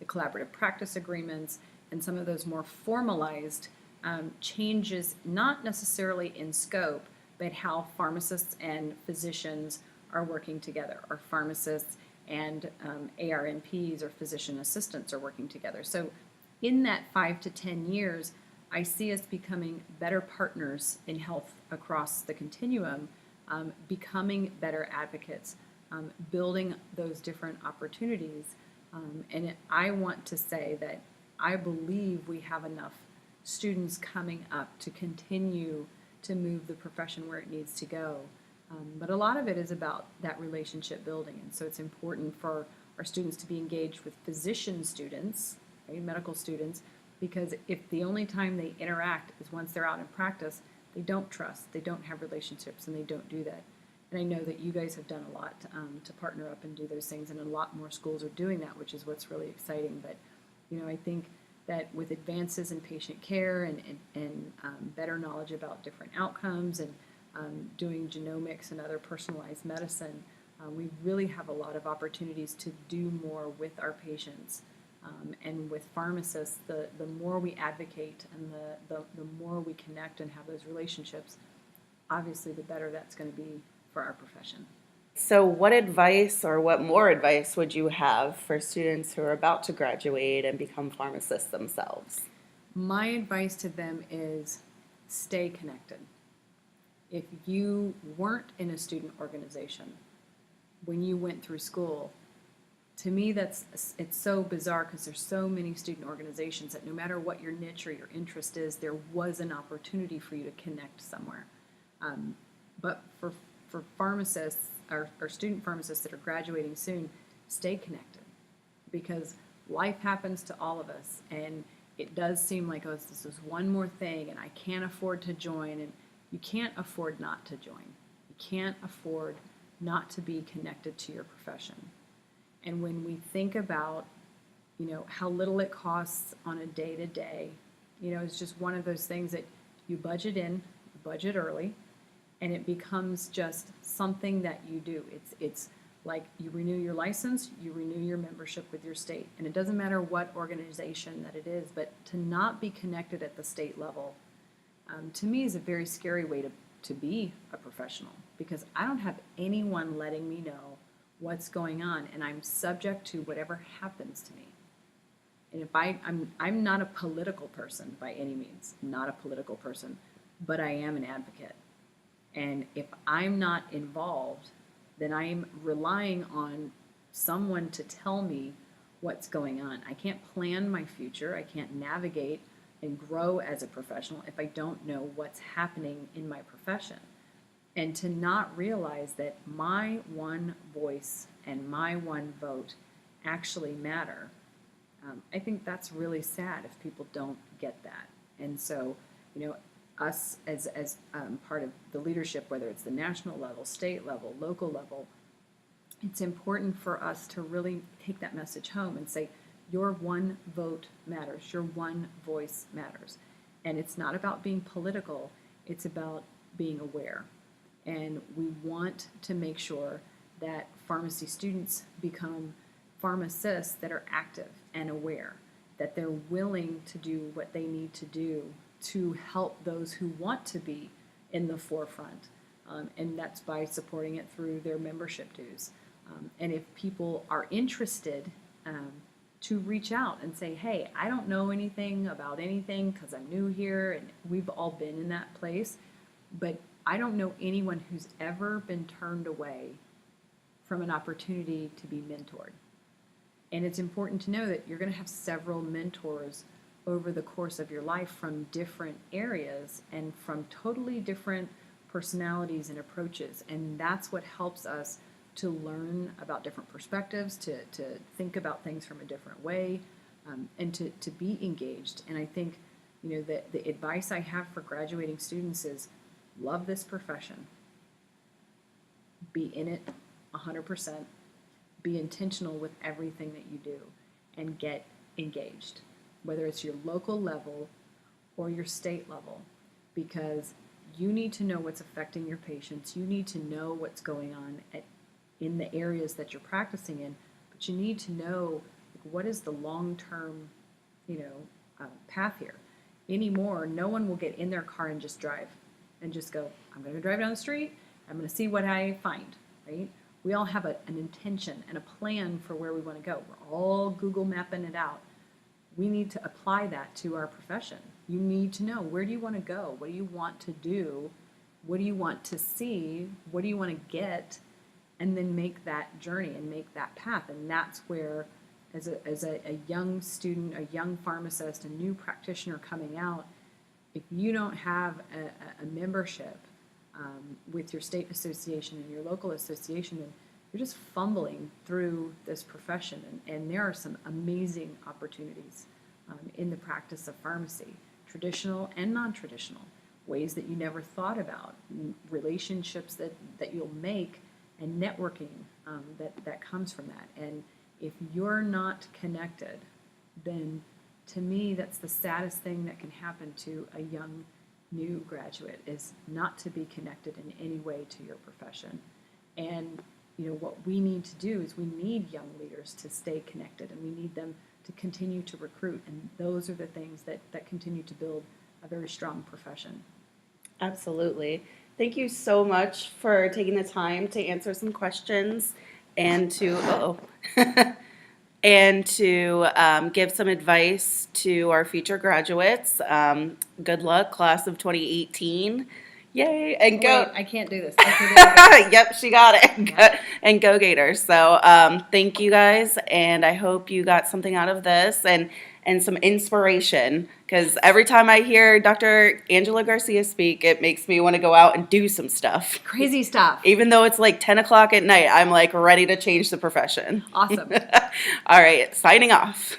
collaborative practice agreements, and some of those more formalized changes, not necessarily in scope, but how pharmacists and physicians are working together, or pharmacists and ARNPs or physician assistants are working together. So in that 5 to 10 years, I see us becoming better partners in health across the continuum, becoming better advocates, building those different opportunities. And I want to say that I believe we have enough students coming up to continue to move the profession where it needs to go. But a lot of it is about that relationship building. And so it's important for our students to be engaged with physician students, right, medical students, because if the only time they interact is once they're out in practice, they don't trust, they don't have relationships, and they don't do that. And I know that you guys have done a lot to partner up and do those things, and a lot more schools are doing that, which is what's really exciting. But, you know, I think that with advances in patient care and better knowledge about different outcomes and doing genomics and other personalized medicine, we really have a lot of opportunities to do more with our patients. And with pharmacists, the more we advocate and the more we connect and have those relationships, obviously the better that's going to be for our profession. So what advice or what more advice would you have for students who are about to graduate and become pharmacists themselves? My advice to them is stay connected. If you weren't in a student organization when you went through school, to me it's so bizarre because there's so many student organizations that no matter what your niche or your interest is, there was an opportunity for you to connect somewhere. But for pharmacists or student pharmacists that are graduating soon, stay connected, because life happens to all of us, and it does seem like, oh, this is one more thing and I can't afford to join, and you can't afford not to join. You can't afford not to be connected to your profession. And when we think about, you know, how little it costs on a day-to-day, you know, it's just one of those things that you budget in, you budget early, and it becomes just something that you do. It's like you renew your license, you renew your membership with your state. And it doesn't matter what organization that it is, but to not be connected at the state level, to me, is a very scary way to be a professional, because I don't have anyone letting me know what's going on, and I'm subject to whatever happens to me. And if I'm not a political person by any means, not a political person, but I am an advocate. And if I'm not involved, then I'm relying on someone to tell me what's going on. I can't plan my future. I can't navigate and grow as a professional if I don't know what's happening in my profession. And to not realize that my one voice and my one vote actually matter, I think that's really sad if people don't get that. And so, you know, us as part of the leadership, whether it's the national level, state level, local level, it's important for us to really take that message home and say, your one vote matters, your one voice matters. And it's not about being political, it's about being aware. And we want to make sure that pharmacy students become pharmacists that are active and aware, that they're willing to do what they need to do to help those who want to be in the forefront. And that's by supporting it through their membership dues. And if people are interested, to reach out and say, hey, I don't know anything about anything because I'm new here, and we've all been in that place, but I don't know anyone who's ever been turned away from an opportunity to be mentored. And it's important to know that you're going to have several mentors over the course of your life from different areas and from totally different personalities and approaches. And that's what helps us to learn about different perspectives, to think about things from a different way, and to be engaged. And I think, you know, the advice I have for graduating students is love this profession, be in it 100%, be intentional with everything that you do, and get engaged, whether it's your local level or your state level, because you need to know what's affecting your patients. You need to know what's going on in the areas that you're practicing in, but you need to know what is the long-term, path here? Anymore, no one will get in their car and just drive and just go, I'm going to drive down the street, I'm going to see what I find, right? We all have an intention and a plan for where we want to go. We're all Google mapping it out. We need to apply that to our profession. You need to know, where do you want to go? What do you want to do? What do you want to see? What do you want to get? And then make that journey and make that path. And that's where, as a young student, a young pharmacist, a new practitioner coming out, if you don't have a membership with your state association and your local association, then you're just fumbling through this profession. And there are some amazing opportunities in the practice of pharmacy, traditional and non-traditional, ways that you never thought about, relationships that you'll make, and networking that comes from that. And if you're not connected, then to me, that's the saddest thing that can happen to a young new graduate, is not to be connected in any way to your profession. And what we need to do is we need young leaders to stay connected, and we need them to continue to recruit. And those are the things that continue to build a very strong profession. Absolutely. Thank you so much for taking the time to answer some questions and to give some advice to our future graduates. Good luck, class of 2018. Yay, and go. Wait, I can't do this. I can't do this. Yep, she got it. And go Gators. So thank you guys, and I hope you got something out of this and some inspiration, because every time I hear Dr. Angela Garcia speak, it makes me want to go out and do some stuff. Crazy stuff. Even though it's like 10 o'clock at night, I'm like ready to change the profession. Awesome. All right, signing off.